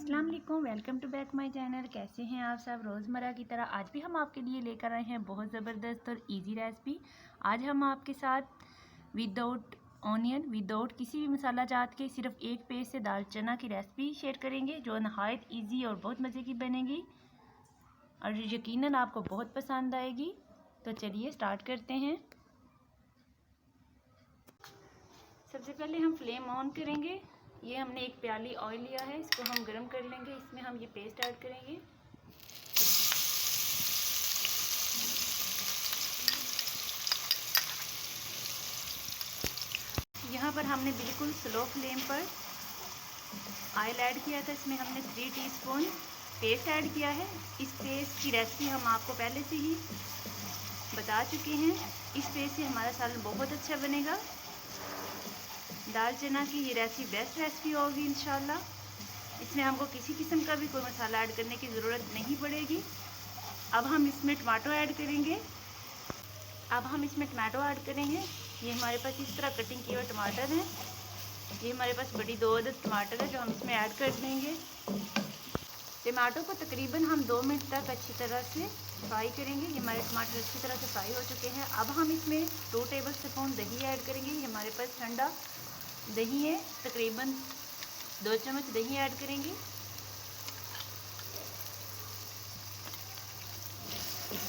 अस्सलाम वालेकुम, welcome to back my channel. कैसे हैं आप सब? रोज़मर्रा की तरह आज भी हम आपके लिए लेकर आए हैं बहुत ज़बरदस्त और इजी रेसिपी। आज हम आपके साथ विदाउट ऑनियन, विदाउट किसी भी मसाला जात के सिर्फ एक पेज से दाल चना की रेसिपी शेयर करेंगे जो नहायत इजी और बहुत मज़े की बनेगी और यकीनन आपको बहुत पसंद आएगी। तो चलिए स्टार्ट करते हैं। सबसे पहले हम फ्लेम ऑन करेंगे। ये हमने एक प्याली ऑयल लिया है, इसको हम गरम कर लेंगे। इसमें हम ये पेस्ट ऐड करेंगे। यहाँ पर हमने बिल्कुल स्लो फ्लेम पर ऑयल ऐड किया था। इसमें हमने 3 टीस्पून पेस्ट ऐड किया है। इस पेस्ट की रेसिपी हम आपको पहले से ही बता चुके हैं। इस पेस्ट से हमारा सालन बहुत अच्छा बनेगा। दाल चना की ये रेसिपी बेस्ट रेसिपी होगी इंशाल्लाह। इसमें हमको किसी किस्म का भी कोई मसाला ऐड करने की ज़रूरत नहीं पड़ेगी। अब हम इसमें टमाटो ऐड करेंगे। ये हमारे पास इस तरह कटिंग किए हुए टमाटर हैं। ये हमारे पास बड़ी 2 अदद टमाटर है जो हम इसमें ऐड कर देंगे। टमाटो को तकरीबन हम 2 मिनट तक अच्छी तरह से फ्राई करेंगे। ये हमारे टमाटर अच्छी तरह से फ्राई हो चुके हैं। अब हम इसमें 2 टेबल स्पून दही ऐड करेंगे। ये हमारे पास ठंडा दही है, तकरीबन 2 चम्मच दही ऐड करेंगे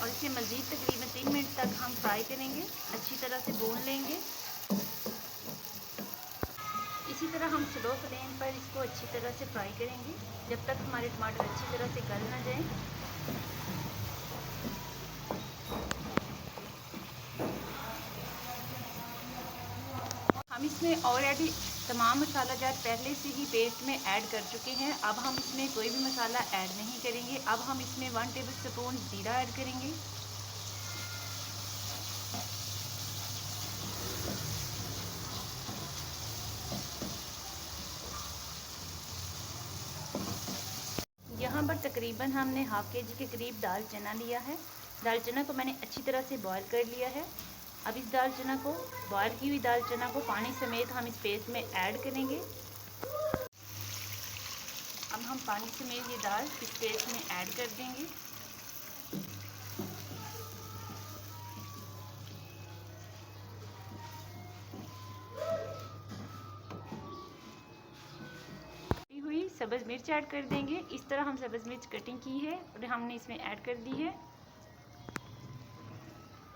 और इसे मज़ीद तकरीबन 3 मिनट तक हम फ्राई करेंगे, अच्छी तरह से भून लेंगे। इसी तरह हम स्लो फ्लेम पर इसको अच्छी तरह से फ्राई करेंगे जब तक हमारे टमाटर अच्छी तरह से गल ना जाएं। हम इसमें ऑलरेडी तमाम मसाला जात पहले से ही पेस्ट में ऐड कर चुके हैं। अब हम इसमें कोई भी मसाला ऐड नहीं करेंगे। अब हम इसमें 1 टेबल स्पून जीरा ऐड करेंगे। यहाँ पर तकरीबन हमने हाफ के जी के करीब दाल चना लिया है। दाल चना को मैंने अच्छी तरह से बॉईल कर लिया है। अब इस दाल चना को, बॉईल की हुई दाल चना को पानी समेत हम इस पेस्ट में ऐड करेंगे। अब हम पानी समेत ये दाल इस पेस्ट में ऐड कर देंगे। हुई सब्ज़ मिर्च ऐड कर देंगे। इस तरह हम सब्ज़ मिर्च कटिंग की है और हमने इसमें ऐड कर दी है।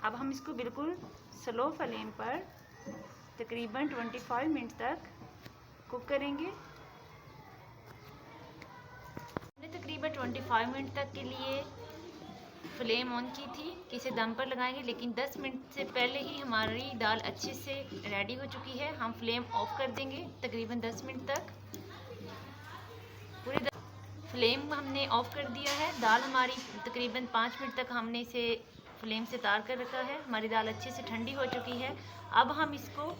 अब हम इसको बिल्कुल स्लो फ्लेम पर तकरीबन 25 मिनट तक कुक करेंगे। हमने तकरीबन 25 मिनट तक के लिए फ्लेम ऑन की थी कि इसे दम पर लगाएंगे, लेकिन 10 मिनट से पहले ही हमारी दाल अच्छे से रेडी हो चुकी है। हम फ्लेम ऑफ कर देंगे तकरीबन 10 मिनट तक। पूरे फ्लेम हमने ऑफ कर दिया है। दाल हमारी तकरीबन 5 मिनट तक हमने इसे फ्लेम से तार कर रखा है। हमारी दाल अच्छे से ठंडी हो चुकी है। अब हम इसको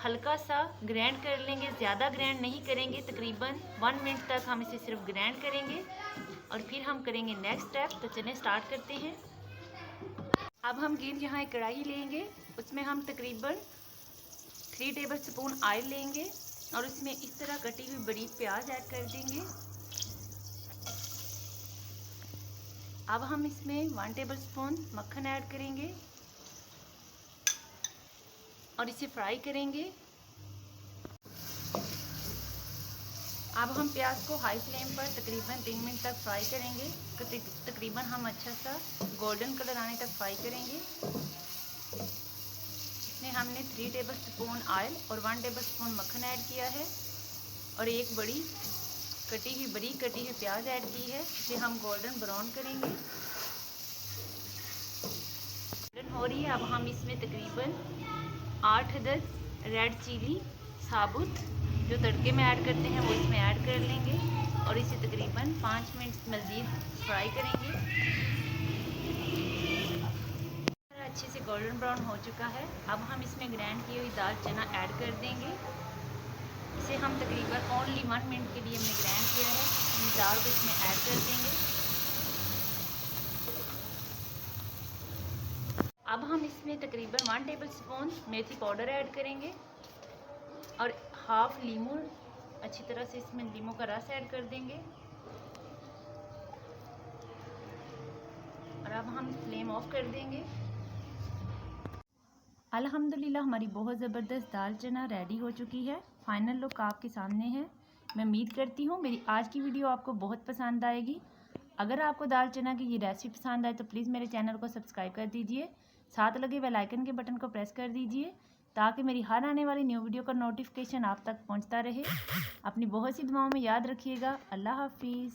हल्का सा ग्राइंड कर लेंगे, ज़्यादा ग्राइंड नहीं करेंगे। तकरीबन 1 मिनट तक हम इसे सिर्फ ग्राइंड करेंगे और फिर हम करेंगे नेक्स्ट स्टेप। तो चलें स्टार्ट करते हैं। अब हम यहाँ एक कढ़ाई लेंगे, उसमें हम तकरीबन 3 टेबल स्पून ऑयल लेंगे और उसमें इस तरह कटी हुई बड़ी प्याज ऐड कर देंगे। अब हम इसमें 1 टेबल स्पून मक्खन ऐड करेंगे और इसे फ्राई करेंगे। अब हम प्याज को हाई फ्लेम पर तकरीबन 3 मिनट तक फ्राई करेंगे। तकरीबन हम अच्छा सा गोल्डन कलर आने तक फ्राई करेंगे। इसमें हमने 3 टेबल स्पून ऑयल और 1 टेबल स्पून मक्खन ऐड किया है और एक बड़ी कटी हुई प्याज ऐड की है। इसे हम गोल्डन ब्राउन करेंगे। गोल्डन हो रही है। अब हम इसमें तकरीबन 8 अदद रेड चिली साबुत जो तड़के में ऐड करते हैं वो इसमें ऐड कर लेंगे और इसे तकरीबन 5 मिनट मज़ीद फ्राई करेंगे। अच्छे से गोल्डन ब्राउन हो चुका है। अब हम इसमें ग्राइंड की हुई दाल चना ऐड कर देंगे। इसे हम तकरीबन ओनली 1 मिनट के लिए हमने ग्राइंड किया है। दाल को इसमें ऐड कर देंगे। अब हम इसमें तकरीबन 1 टेबल स्पून मेथी पाउडर ऐड करेंगे और हाफ लीमू, अच्छी तरह से इसमें लीमू का रस ऐड कर देंगे। और अब हम फ्लेम ऑफ कर देंगे। अल्हम्दुलिल्लाह हमारी बहुत ज़बरदस्त दाल चना रेडी हो चुकी है। फाइनल लुक आपके सामने है। मैं उम्मीद करती हूँ मेरी आज की वीडियो आपको बहुत पसंद आएगी। अगर आपको दाल चना की ये रेसिपी पसंद आए तो प्लीज़ मेरे चैनल को सब्सक्राइब कर दीजिए, साथ लगे बेल आइकन के बटन को प्रेस कर दीजिए ताकि मेरी हर आने वाली न्यू वीडियो का नोटिफिकेशन आप तक पहुँचता रहे। अपनी बहुत सी दुआओं में याद रखिएगा। अल्लाह हाफिज़।